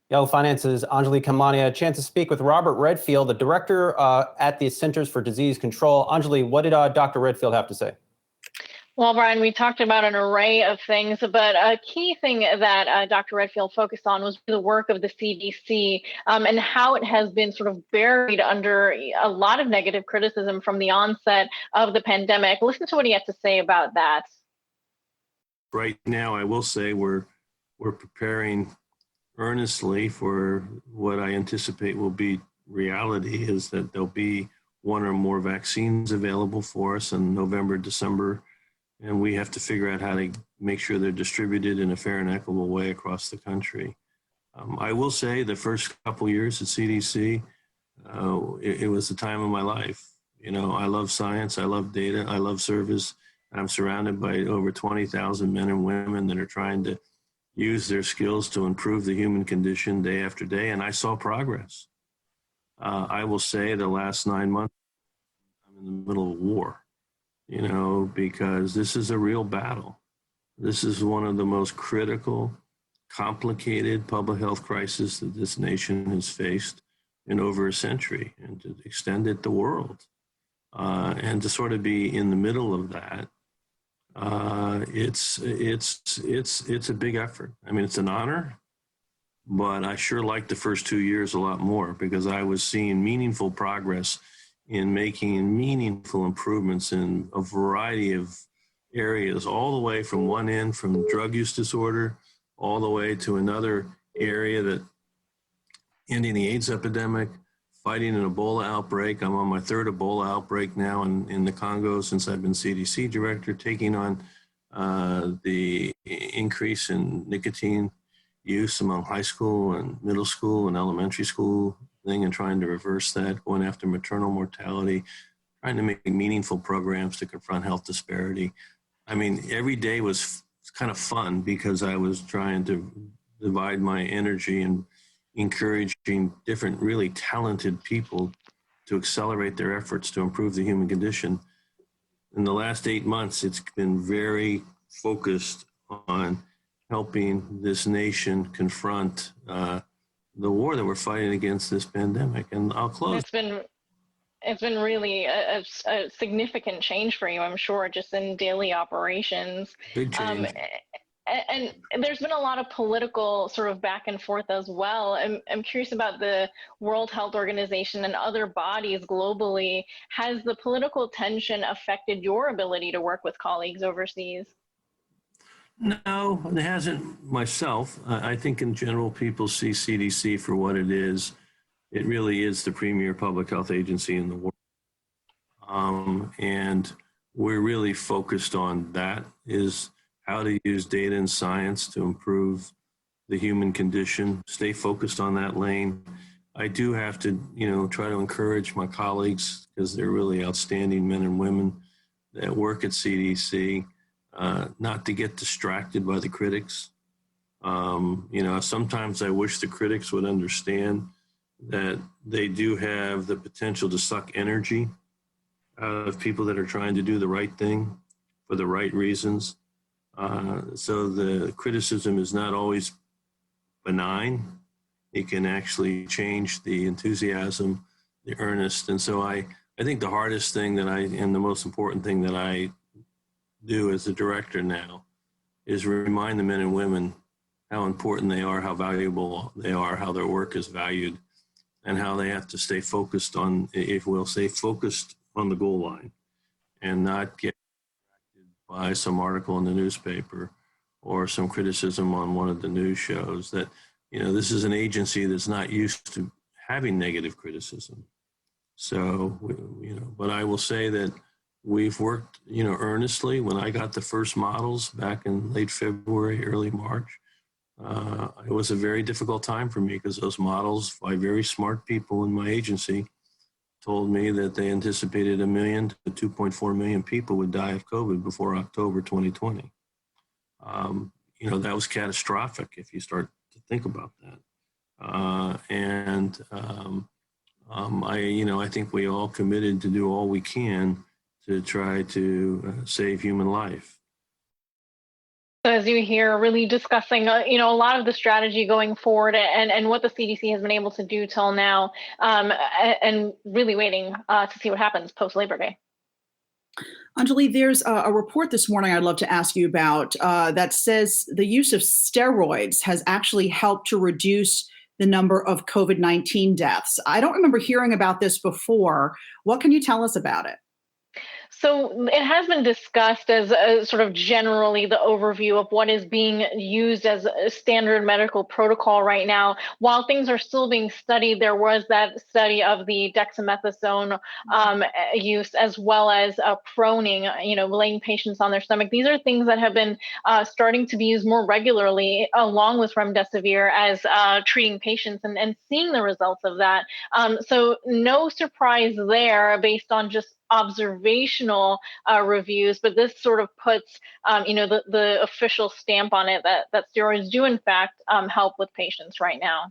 Yahoo Finance's Anjalee Khemlani, a chance to speak with Robert Redfield, the director at the Centers for Disease Control. Anjalee, what did Dr. Redfield have to say? Well, Brian, we talked about an array of things, but a key thing that Dr. Redfield focused on was the work of the CDC and how it has been sort of buried under a lot of negative criticism from the onset of the pandemic. Listen to what he had to say about that. Right now, I will say we're preparing earnestly for what I anticipate will be reality, is that there'll be one or more vaccines available for us in November, December, and we have to figure out how to make sure they're distributed in a fair and equitable way across the country. I will say the first couple years at CDC, it was the time of my life. You know, I love science, I love data, I love service. I'm surrounded by over 20,000 men and women that are trying to use their skills to improve the human condition day after day, and I saw progress. I will say the last 9 months, I'm in the middle of a war, you know, because this is a real battle. This is one of the most critical, complicated public health crises that this nation has faced in over a century, and to extend it the world. And to sort of be in the middle of that, it's a big effort. I mean, it's an honor, but I sure liked the first 2 years a lot more because I was seeing meaningful progress in making meaningful improvements in a variety of areas, all the way from one end, from drug use disorder, all the way to another area that ending the AIDS epidemic, fighting an Ebola outbreak. I'm on my third Ebola outbreak now in the Congo since I've been CDC director, taking on the increase in nicotine use among high school and middle school and elementary school thing, and trying to reverse that, going after maternal mortality, trying to make meaningful programs to confront health disparity. I mean, every day was kind of fun because I was trying to divide my energy and encouraging different really talented people to accelerate their efforts to improve the human condition. In the last 8 months, it's been very focused on helping this nation confront the war that we're fighting against this pandemic. And I'll close. It's been really a significant change for you, I'm sure, just in daily operations. Big change. And there's been a lot of political sort of back and forth as well. I'm curious about the World Health Organization and other bodies globally. Has the political tension affected your ability to work with colleagues overseas? No, it hasn't myself. I think in general, people see CDC for what it is. It really is the premier public health agency in the world. And we're really focused on that, is how to use data and science to improve the human condition, stay focused on that lane. I do have to, you know, try to encourage my colleagues, because they're really outstanding men and women that work at CDC, not to get distracted by the critics. You know, sometimes I wish the critics would understand that they do have the potential to suck energy out of people that are trying to do the right thing for the right reasons. So the criticism is not always benign. It can actually change the enthusiasm, the earnest. And so I think the hardest thing that and the most important thing that I do as a director now is remind the men and women how important they are, how valuable they are, how their work is valued, and how they have to stay focused on, if we'll stay focused on the goal line and not get by some article in the newspaper or some criticism on one of the news shows. That, you know, this is an agency that's not used to having negative criticism. So, you know, but I will say that we've worked, you know, earnestly. When I got the first models back in late February, early March, it was a very difficult time for me, because those models by very smart people in my agency told me that they anticipated 1 million to 2.4 million people would die of COVID before October 2020. You know, that was catastrophic if you start to think about that. I think we all committed to do all we can to try to save human life. So as you hear, really discussing, a lot of the strategy going forward and what the CDC has been able to do till now, and really waiting to see what happens post Labor Day. Anjalee, there's a report this morning I'd love to ask you about that says the use of steroids has actually helped to reduce the number of COVID-19 deaths. I don't remember hearing about this before. What can you tell us about it? So it has been discussed as sort of generally the overview of what is being used as a standard medical protocol right now. While things are still being studied, there was that study of the dexamethasone use, as well as proning, laying patients on their stomach. These are things that have been starting to be used more regularly, along with remdesivir, as treating patients and seeing the results of that. So no surprise there based on just observational reviews, but this sort of puts, the official stamp on it that steroids do in fact help with patients right now.